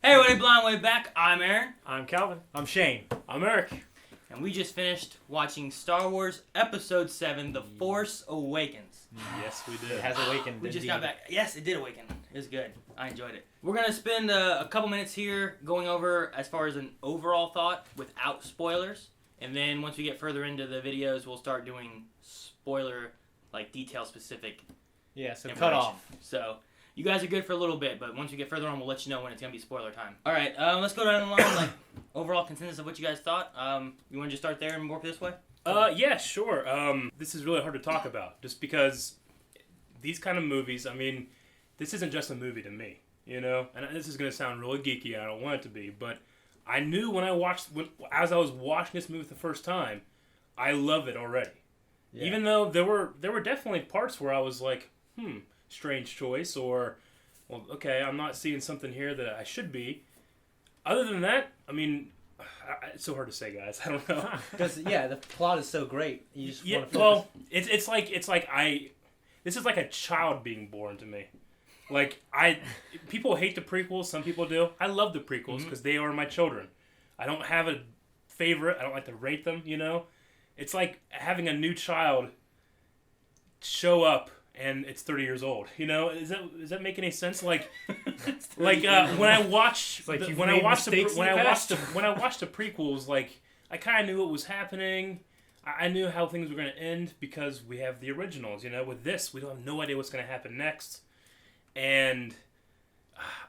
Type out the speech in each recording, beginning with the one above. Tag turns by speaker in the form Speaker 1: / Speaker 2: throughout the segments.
Speaker 1: Hey everybody, Blind Way back. I'm Aaron.
Speaker 2: I'm Calvin.
Speaker 3: I'm Shane.
Speaker 2: I'm Eric.
Speaker 1: And we just finished watching Star Wars Episode 7, The Force Awakens.
Speaker 2: Yes, we did.
Speaker 3: It has awakened.
Speaker 1: We just
Speaker 3: indeed.
Speaker 1: got back. Yes, it did awaken. It was good. I enjoyed it. We're going to spend a couple minutes here going over as far as an overall thought without spoilers. And then once we get further into the videos, we'll start doing spoiler, like detail specific
Speaker 3: so
Speaker 1: information.
Speaker 3: cut off.
Speaker 1: So you guys are good for a little bit, but once we get further on, we'll let you know when it's going to be spoiler time. All right, let's go down the line, like overall consensus of what you guys thought. You want to just start there and work this way?
Speaker 2: Yeah, sure. This is really hard to talk about, just because these kind of movies, I mean, this isn't just a movie to me, you know? And this is going to sound really geeky, I don't want it to be, but I knew as I was watching this movie the first time, I love it already. Yeah. Even though there were definitely parts where I was like, strange choice, or, well, okay, I'm not seeing something here that I should be. Other than that, I mean, it's so hard to say, guys. I don't know.
Speaker 3: Because the plot is so great. You just want to.
Speaker 2: Well, it's like this is like a child being born to me. Like people hate the prequels. Some people do. I love the prequels because they are my children. I don't have a favorite. I don't like to rate them. You know, it's like having a new child show up and it's 30 years old. You know, does that make any sense? Like when I watch when I watch the prequels, like I kind of knew what was happening. I knew how things were going to end because we have the originals. You know, with this, we don't have no idea what's going to happen next. And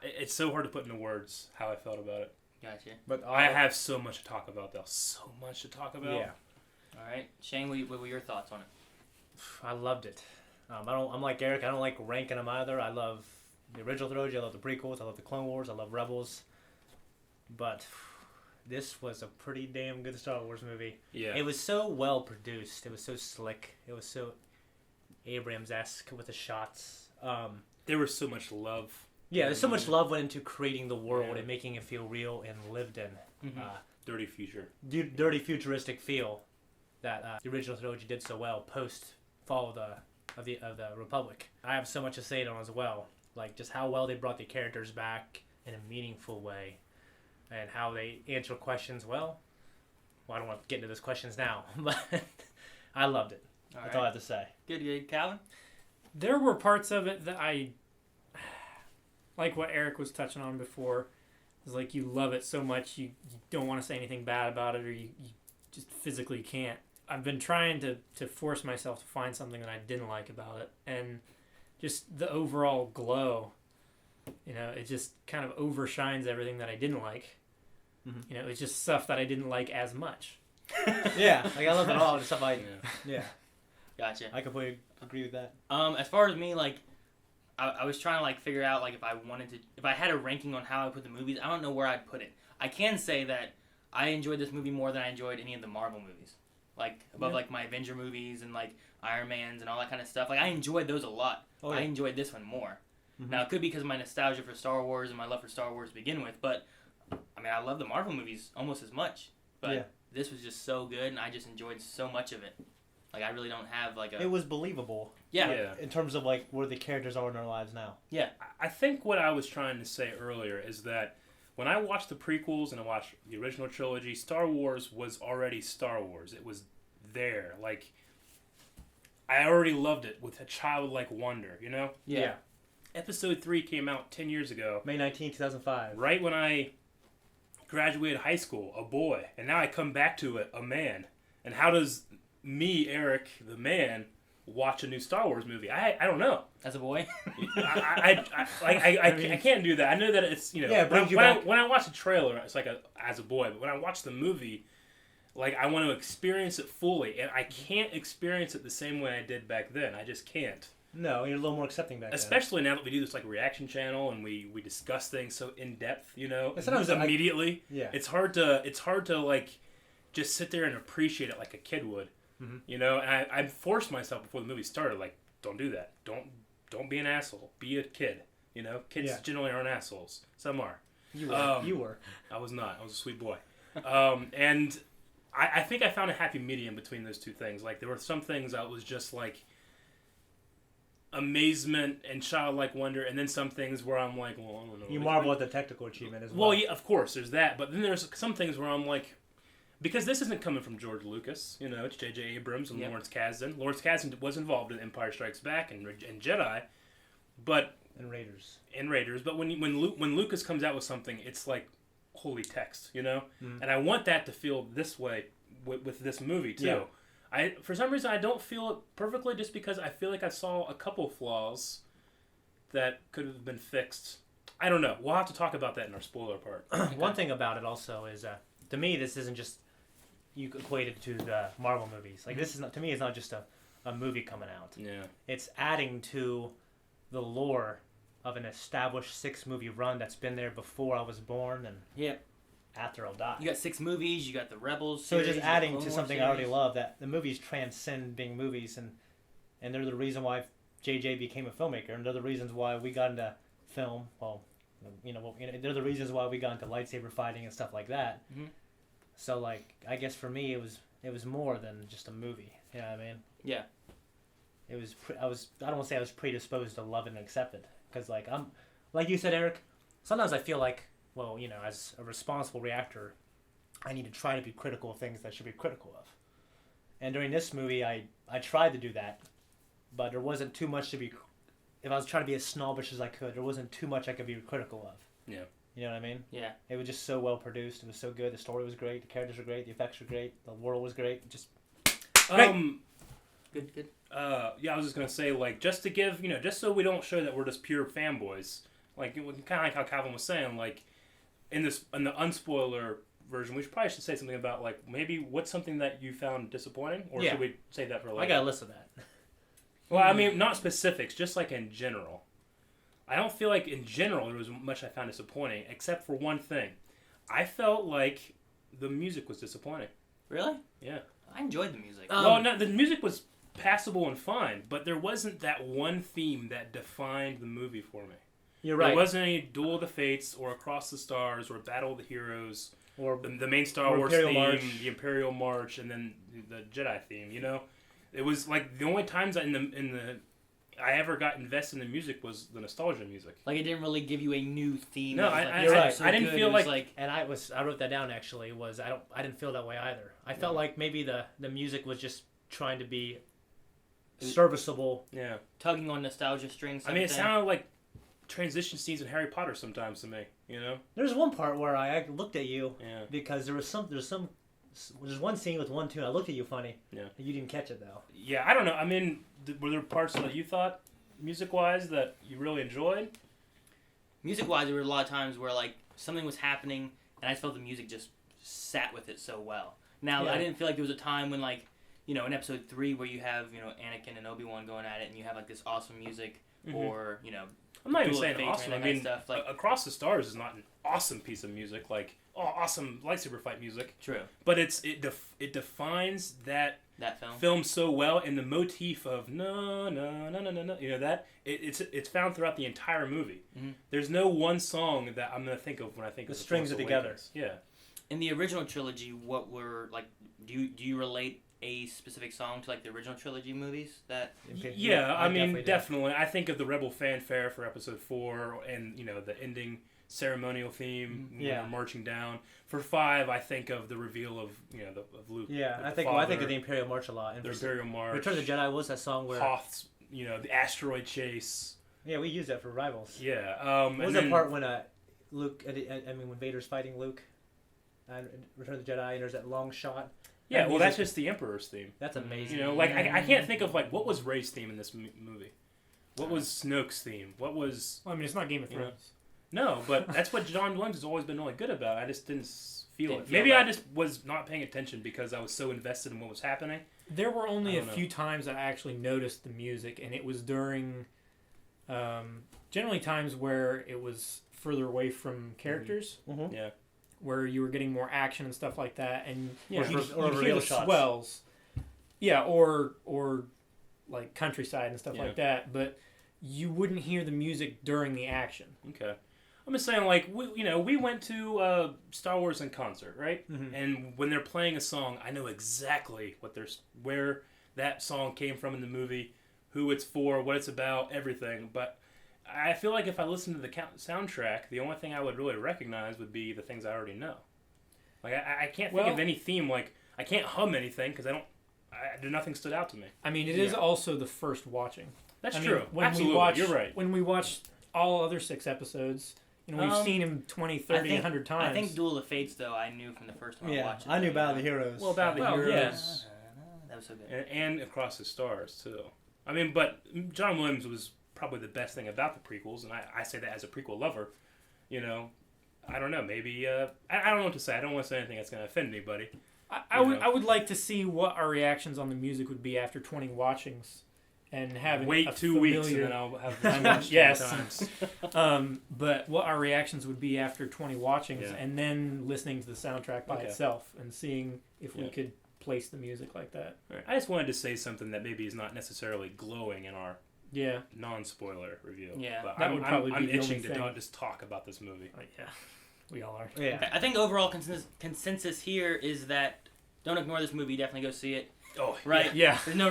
Speaker 2: it's so hard to put into words how I felt about it.
Speaker 1: Gotcha.
Speaker 2: But I have so much to talk about, though. So much to talk about.
Speaker 3: Yeah.
Speaker 1: All right, Shane, what were your thoughts on it?
Speaker 3: I loved it. I'm like Eric. I don't like ranking them either. I love the original trilogy. I love the prequels. I love the Clone Wars. I love Rebels. But this was a pretty damn good Star Wars movie.
Speaker 2: Yeah.
Speaker 3: It was so well produced. It was so slick. It was so Abrams-esque with the shots.
Speaker 2: There was so much love.
Speaker 3: Yeah, there's so much love went into creating the world and making it feel real and lived in.
Speaker 1: Mm-hmm.
Speaker 2: Dirty future.
Speaker 3: Dirty futuristic feel that the original trilogy did so well post fall of the Republic. I have so much to say on as well, like just how well they brought the characters back in a meaningful way, and how they answer questions well. I don't want to get into those questions now, but I loved it. That's all I have to say.
Speaker 1: Good, Calvin.
Speaker 4: There were parts of it that I, like what Eric was touching on before, is like you love it so much you don't want to say anything bad about it, or you just physically can't. I've been trying to force myself to find something that I didn't like about it, and just the overall glow, you know, it just kind of overshines everything that I didn't like. Mm-hmm. You know, it's just stuff that I didn't like as much.
Speaker 3: Yeah, like I love it all. The stuff
Speaker 1: yeah. Gotcha.
Speaker 3: I completely agree with that.
Speaker 1: As far as me, like, I was trying to like figure out like if I had a ranking on how I put the movies, I don't know where I'd put it. I can say that I enjoyed this movie more than I enjoyed any of the Marvel movies, like above like my Avenger movies and like Iron Man's and all that kind of stuff. Like I enjoyed those a lot. Oh, yeah. I enjoyed this one more. Mm-hmm. Now it could be because of my nostalgia for Star Wars and my love for Star Wars to begin with, but I mean I love the Marvel movies almost as much. But this was just so good, and I just enjoyed so much of it. Like, I really don't have, like,
Speaker 3: It was believable.
Speaker 1: Yeah.
Speaker 3: In terms of, like, where the characters are in our lives now.
Speaker 1: Yeah.
Speaker 2: I think what I was trying to say earlier is that when I watched the prequels and I watched the original trilogy, Star Wars was already Star Wars. It was there. Like, I already loved it with a childlike wonder, you know?
Speaker 1: Yeah.
Speaker 2: Episode 3 came out 10 years ago.
Speaker 3: May 19, 2005.
Speaker 2: Right when I graduated high school, a boy. And now I come back to it, a man. And how does me, Eric, the man, watch a new Star Wars movie? I don't know.
Speaker 1: As a boy?
Speaker 2: I can't do that. I know that it's, you know, when I watch a trailer, it's like as a boy. But when I watch the movie, like, I want to experience it fully. And I can't experience it the same way I did back then. I just can't.
Speaker 3: No, you're a little more accepting back then.
Speaker 2: Especially now that we do this, like, reaction channel and we discuss things so in-depth, you know?
Speaker 3: Sometimes
Speaker 2: immediately. It's hard to, like, just sit there and appreciate it like a kid would. Mm-hmm. You know, and I forced myself before the movie started, like, don't do that. Don't be an asshole. Be a kid. You know, kids generally aren't assholes. Some are.
Speaker 3: You were. You were.
Speaker 2: I was not. I was a sweet boy. And I think I found a happy medium between those two things. Like, there were some things I was just like, amazement and childlike wonder, and then some things where I'm like, well, I don't know.
Speaker 3: You marvel at the technical achievement as well.
Speaker 2: Well, yeah, of course, there's that, but then there's some things where I'm like, because this isn't coming from George Lucas, it's J.J. Abrams and Lawrence Kasdan. Lawrence Kasdan was involved in Empire Strikes Back and Jedi, but
Speaker 3: and Raiders.
Speaker 2: But when Lucas comes out with something, it's like holy text, And I want that to feel this way with this movie too.
Speaker 3: Yeah.
Speaker 2: For some reason, I don't feel it perfectly, just because I feel like I saw a couple flaws that could have been fixed. I don't know. We'll have to talk about that in our spoiler part.
Speaker 3: One thing about it also is, to me, this isn't just you equate it to the Marvel movies. Like this is not, to me, it's not just a movie coming out.
Speaker 2: Yeah.
Speaker 3: It's adding to the lore of an established 6-movie run that's been there before I was born and after I'll die.
Speaker 1: You got 6 movies. You got the Rebels.
Speaker 3: So
Speaker 1: Series,
Speaker 3: just
Speaker 1: you got
Speaker 3: adding
Speaker 1: Clone
Speaker 3: to
Speaker 1: Wars
Speaker 3: something I
Speaker 1: series.
Speaker 3: already love, that the movies transcend being movies, and they're the reason why JJ became a filmmaker, and they're the reasons why we got into film. Well, they're the reasons why we got into lightsaber fighting and stuff like that.
Speaker 1: Mhm.
Speaker 3: So like, I guess for me, it was more than just a movie. You know what I mean?
Speaker 1: Yeah.
Speaker 3: It was. I don't want to say I was predisposed to love it and accept it, because like like you said, Eric. Sometimes I feel like, well, as a responsible reactor, I need to try to be critical of things that I should be critical of. And during this movie, I tried to do that, but there wasn't too much to be. If I was trying to be as snobbish as I could, there wasn't too much I could be critical of.
Speaker 2: Yeah.
Speaker 3: You know what I mean?
Speaker 1: Yeah.
Speaker 3: It was just so well produced. It was so good. The story was great. The characters were great. The effects were great. The world was great. Just great.
Speaker 1: Good.
Speaker 2: Yeah, I was just gonna say, like, just to give, just so we don't show that we're just pure fanboys, like, kind of like how Calvin was saying, like, in the unspoiler version, we probably should say something about, like, maybe what's something that you found disappointing, or should we save that for later?
Speaker 3: I got a list of that.
Speaker 2: Well, I mean, not specifics, just like in general. I don't feel like in general there was much I found disappointing, except for one thing. I felt like the music was disappointing.
Speaker 1: Really?
Speaker 2: Yeah.
Speaker 1: I enjoyed the music.
Speaker 2: Well, no, the music was passable and fine, but there wasn't that one theme that defined the movie for me.
Speaker 3: You're right.
Speaker 2: There wasn't any Duel of the Fates or Across the Stars or Battle of the Heroes
Speaker 3: or
Speaker 2: the main Star Wars
Speaker 3: Imperial
Speaker 2: theme,
Speaker 3: March.
Speaker 2: the Imperial March, and then the Jedi theme. It was like the only times I ever got invested in the music was the nostalgia music.
Speaker 1: Like, it didn't really give you a new theme.
Speaker 2: No,
Speaker 1: that was
Speaker 3: you're right.
Speaker 2: I didn't feel
Speaker 1: It was
Speaker 2: like
Speaker 3: And I wrote that down actually. I didn't feel that way either. I felt like maybe the music was just trying to be serviceable.
Speaker 2: yeah.
Speaker 1: tugging on nostalgia strings.
Speaker 2: I mean, it sounded like transition scenes in Harry Potter sometimes to me.
Speaker 3: There's one part where I looked at you
Speaker 2: Yeah.
Speaker 3: because there's one scene with one tune. I looked at you funny.
Speaker 2: Yeah.
Speaker 3: You didn't catch it though.
Speaker 2: Yeah, I don't know. I mean, were there parts that you thought, music-wise, that you really enjoyed?
Speaker 1: Music-wise, there were a lot of times where, like, something was happening, and I felt the music just sat with it so well. Now,
Speaker 3: Yeah.
Speaker 1: I didn't feel like there was a time when, like, in episode 3 where you have, Anakin and Obi-Wan going at it, and you have, like, this awesome music, or,
Speaker 2: I'm not even
Speaker 1: Duel of
Speaker 2: saying
Speaker 1: Fates or
Speaker 2: awesome. I
Speaker 1: any of that
Speaker 2: mean,
Speaker 1: stuff, like-
Speaker 2: Across the Stars is not an awesome piece of music, like, awesome lightsaber fight music.
Speaker 1: True.
Speaker 2: But it defines that
Speaker 1: That film.
Speaker 2: film so well, and the motif of no, that it's found throughout the entire movie.
Speaker 1: Mhm.
Speaker 2: There's no one song that I'm gonna think of when I think
Speaker 3: The
Speaker 2: of
Speaker 3: strings
Speaker 2: Force
Speaker 3: it together.
Speaker 2: Awakens. Yeah.
Speaker 1: In the original trilogy, what were, like, do you relate a specific song to, like, the original trilogy movies that...
Speaker 2: Yeah, I mean,
Speaker 3: do.
Speaker 2: definitely. I think of the Rebel fanfare for Episode 4, and the ending ceremonial theme, when
Speaker 3: Yeah.
Speaker 2: they're marching down. For 5, I think of the reveal of of Luke.
Speaker 3: Yeah,
Speaker 2: with
Speaker 3: I
Speaker 2: the
Speaker 3: think
Speaker 2: father,
Speaker 3: of the Imperial March a lot. And
Speaker 2: the Imperial March.
Speaker 3: Return of the Jedi was that song where
Speaker 2: Hoth's, the asteroid chase.
Speaker 3: yeah, we used that for Rivals.
Speaker 2: Yeah.
Speaker 3: What was that part when Luke? When Vader's fighting Luke, and Return of the Jedi, and there's that long shot.
Speaker 2: Yeah,
Speaker 3: That
Speaker 2: well, that's
Speaker 3: music-
Speaker 2: just the Emperor's theme.
Speaker 3: That's amazing.
Speaker 2: I can't think of, like, what was Rey's theme in this movie? What was Snoke's theme? What was...
Speaker 4: Well, I mean, it's not Game of
Speaker 2: You know,
Speaker 4: Thrones.
Speaker 2: No, but that's what John Williams has always been really good about. I just didn't feel
Speaker 1: Didn't
Speaker 2: it.
Speaker 1: feel
Speaker 2: Maybe
Speaker 1: that.
Speaker 2: I just was not paying attention because I was so invested in what was happening.
Speaker 4: There were only
Speaker 2: I
Speaker 4: a
Speaker 2: don't know.
Speaker 4: few times that I actually noticed the music, and it was during generally times where it was further away from characters,
Speaker 3: Mhm.
Speaker 2: Yeah.
Speaker 4: where you were getting more action and stuff like that, and
Speaker 2: Yeah.
Speaker 4: you,
Speaker 3: Or
Speaker 4: you hear
Speaker 3: reveal
Speaker 4: the
Speaker 3: shots.
Speaker 4: swells. Yeah, or like countryside and stuff
Speaker 2: Yeah.
Speaker 4: like that, but you wouldn't hear the music during the action.
Speaker 2: Okay. I'm just saying, like, we went to Star Wars in concert, right?
Speaker 3: Mhm.
Speaker 2: And when they're playing a song, I know exactly where that song came from in the movie, who it's for, what it's about, everything. But I feel like if I listen to the soundtrack, the only thing I would really recognize would be the things I already know. Like I can't think of any theme. Like I can't hum anything because nothing stood out to me.
Speaker 4: I mean, it is also the first watching.
Speaker 2: That's true.
Speaker 4: When
Speaker 2: Absolutely, you're right.
Speaker 4: When we watch all other 6 episodes, we've seen him 20, 30, 100 times.
Speaker 1: I think Duel of Fates, though, I knew from the first time I watched it.
Speaker 3: I knew Battle of the Heroes.
Speaker 2: Well, Battle of the Heroes.
Speaker 1: That was so good.
Speaker 2: And Across the Stars, too. I mean, but John Williams was probably the best thing about the prequels, and I say that as a prequel lover. I don't know, maybe, I don't know what to say. I don't want to say anything that's going to offend anybody.
Speaker 4: I would like to see what our reactions on the music would be after 20 watchings. And having
Speaker 2: wait 2 weeks and then I'll have
Speaker 4: yes.
Speaker 2: times.
Speaker 4: But what our reactions would be after 20 watchings and then listening to the soundtrack by itself and seeing if we could place the music like that.
Speaker 2: Right. I just wanted to say something that maybe is not necessarily glowing in our non-spoiler review.
Speaker 1: Yeah,
Speaker 2: but
Speaker 4: that would probably
Speaker 2: I'm
Speaker 4: be the
Speaker 2: itching
Speaker 4: only
Speaker 2: to
Speaker 4: thing.
Speaker 2: just talk about this movie.
Speaker 4: Yeah, we all are.
Speaker 3: Yeah.
Speaker 1: I think overall consensus here is that don't ignore this movie. Definitely go see it.
Speaker 2: Oh,
Speaker 1: right.
Speaker 4: Yeah.
Speaker 1: There's no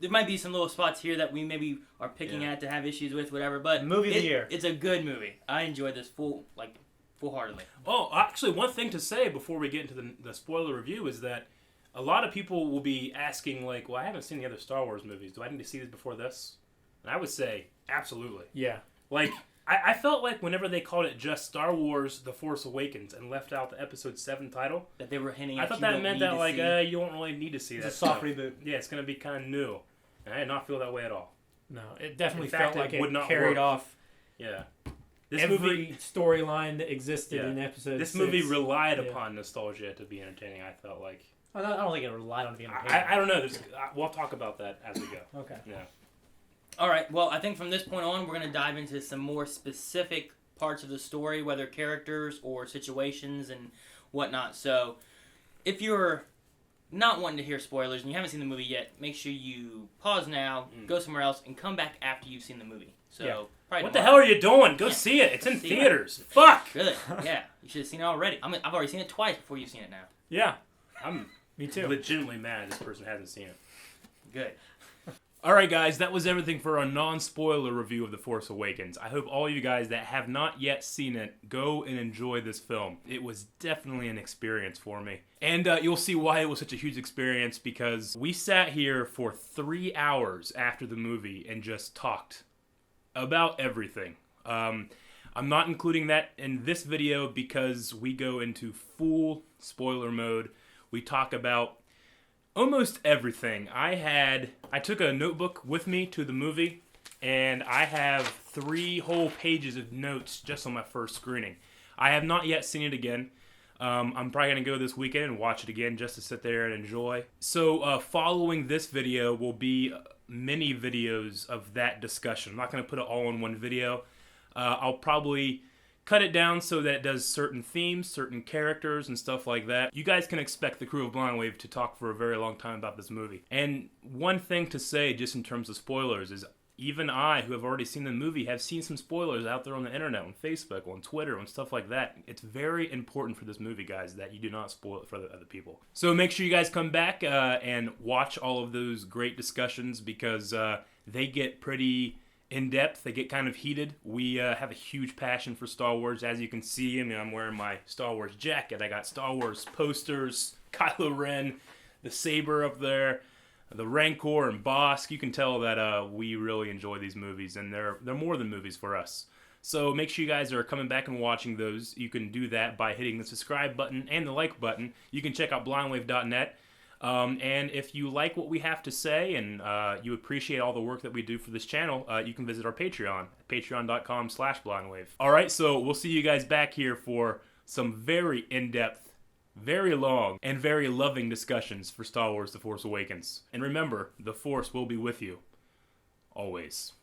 Speaker 1: there might be some little spots here that we maybe are picking at to have issues with, whatever. But
Speaker 3: movie of the year.
Speaker 1: It's a good movie. I enjoyed this full-heartedly.
Speaker 2: Oh, actually, one thing to say before we get into the spoiler review is that a lot of people will be asking, like, well, I haven't seen the other Star Wars movies. Do I need to see this before this? And I would say, absolutely.
Speaker 4: Yeah.
Speaker 2: Like, I felt like whenever they called it just Star Wars The Force Awakens and left out the Episode 7 title,
Speaker 1: that they were hinting at
Speaker 2: I thought that meant that, like, you don't really need to see that.
Speaker 3: It's a soft reboot.
Speaker 2: Yeah, it's going to be kind of new. And I did not feel that way at all.
Speaker 4: No, it definitely
Speaker 2: In fact,
Speaker 4: felt like
Speaker 2: it would
Speaker 4: it
Speaker 2: not
Speaker 4: carried
Speaker 2: work.
Speaker 4: off
Speaker 2: Yeah.
Speaker 4: every storyline that existed in episode
Speaker 2: This
Speaker 4: 6.
Speaker 2: movie relied upon nostalgia to be entertaining, I felt like.
Speaker 3: I don't think it relied on it being
Speaker 2: I don't know. We'll talk about that as we go.
Speaker 3: Okay.
Speaker 2: Yeah.
Speaker 1: All right. Well, I think from this point on, we're going to dive into some more specific parts of the story, whether characters or situations and whatnot. So, if you're not wanting to hear spoilers and you haven't seen the movie yet, make sure you pause now, go somewhere else, and come back after you've seen the movie. So,
Speaker 2: what the hell are you doing? Go see it. It's in theaters. Fuck.
Speaker 1: Good. Yeah. You should have seen it already. I've already seen it twice before you've seen it now.
Speaker 2: Yeah. I'm
Speaker 4: Me too.
Speaker 2: legitimately mad this person hasn't seen it.
Speaker 1: Good.
Speaker 2: Alright guys, that was everything for our non-spoiler review of The Force Awakens. I hope all you guys that have not yet seen it, go and enjoy this film. It was definitely an experience for me. And you'll see why it was such a huge experience, because we sat here for 3 hours after the movie and just talked about everything. I'm not including that in this video because we go into full spoiler mode. We talk about almost everything. I took a notebook with me to the movie, and I have 3 whole pages of notes just on my first screening. I have not yet seen it again. I'm probably going to go this weekend and watch it again just to sit there and enjoy. So following this video will be many videos of that discussion. I'm not going to put it all in one video. I'll probably cut it down so that it does certain themes, certain characters, and stuff like that. You guys can expect the crew of Blind Wave to talk for a very long time about this movie. And one thing to say, just in terms of spoilers, is even I, who have already seen the movie, have seen some spoilers out there on the internet, on Facebook, on Twitter, and stuff like that. It's very important for this movie, guys, that you do not spoil it for the other people. So make sure you guys come back and watch all of those great discussions, because they get pretty in-depth. They get kind of heated. We have a huge passion for Star Wars. As you can see, I'm wearing my Star Wars jacket. I got Star Wars posters, Kylo Ren, the saber up there, the Rancor and Bosk. You can tell that we really enjoy these movies, and they're more than movies for us. So make sure you guys are coming back and watching those. You can do that by hitting the subscribe button and the like button. You can check out blindwave.net. And if you like what we have to say and you appreciate all the work that we do for this channel, you can visit our Patreon, patreon.com/blindwave. All right, so we'll see you guys back here for some very in-depth, very long, and very loving discussions for Star Wars The Force Awakens. And remember, the Force will be with you, always.